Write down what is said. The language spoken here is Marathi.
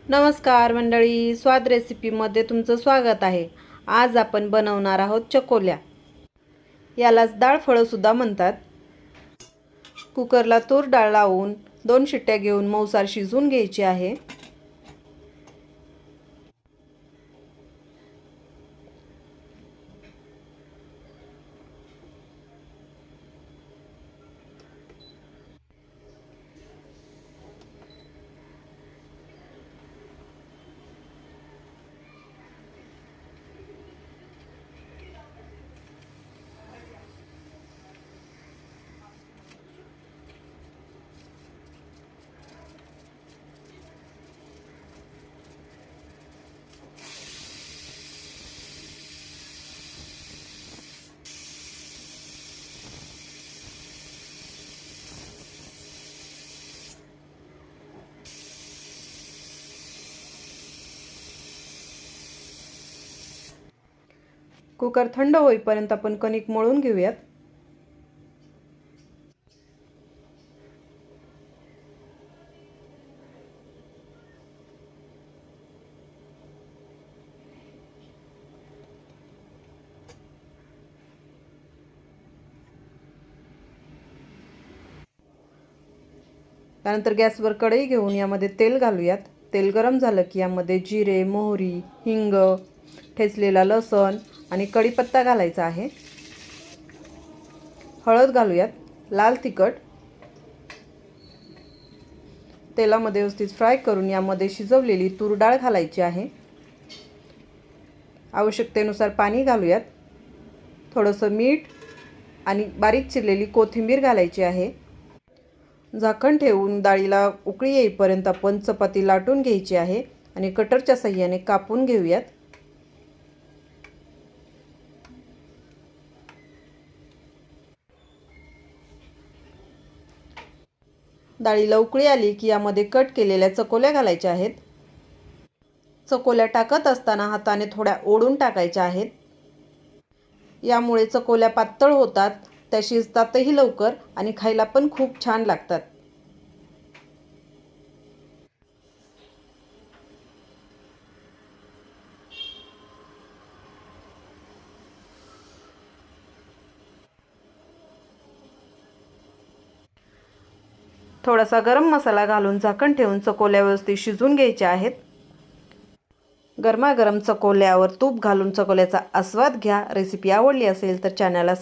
नमस्कार मंडळी, स्वाद रेसिपीमध्ये तुमचं स्वागत आहे। आज आपण बनवणार आहोत चकोल्या। यालाच डाळ फळं सुद्धा म्हणतात। कुकरला तूर डाळ लावून 2 शिट्ट्या घेऊन मऊसार शिजवून घ्यायची आहे। कुकर थंड होईपर्यंत आपण कणिक मळून घेऊयात। त्यानंतर गॅसवर कढई घेऊन यामध्ये तेल घालूयात। तेल गरम झालं की यामध्ये जिरे, मोहरी, हिंग, ठेचलेला लसूण आणि कढीपत्ता घालायचा आहे। हळद घालूयात, लाल तिखट। तेलामध्ये व्यवस्थित फ्राय करून यामध्ये शिजवलेली तूर डाळ घालायची आहे। आवश्यकतेनुसार पाणी घालूयात। थोडंसं मीठ आणि बारीक चिरलेली कोथिंबीर घालायची आहे। झाकण ठेवून डाळीला उकळी येईपर्यंत आपण चपाती लाटून घ्यायची आहे आणि कटरच्या साहाय्याने कापून घेऊयात। डाळीला उकळी आली की यामध्ये कट केलेल्या चकोल्या घालायच्या आहेत। चकोल्या टाकत असताना हाताने थोड्या ओढून टाकायच्या आहेत। यामुळे चकोल्या पातळ होतात, त्या शिजतातही लवकर आणि खायला पण खूप छान लागतात। थोडासा गरम मसाला घालून झाकण ठेवून चकोल्या व्यवस्थित शिजवून घ्यायच्या आहेत। गरमागरम चकोल्यावर तूप घालून चकोल्याचा आस्वाद घ्या। रेसिपी आवडली असेल तर चॅनलला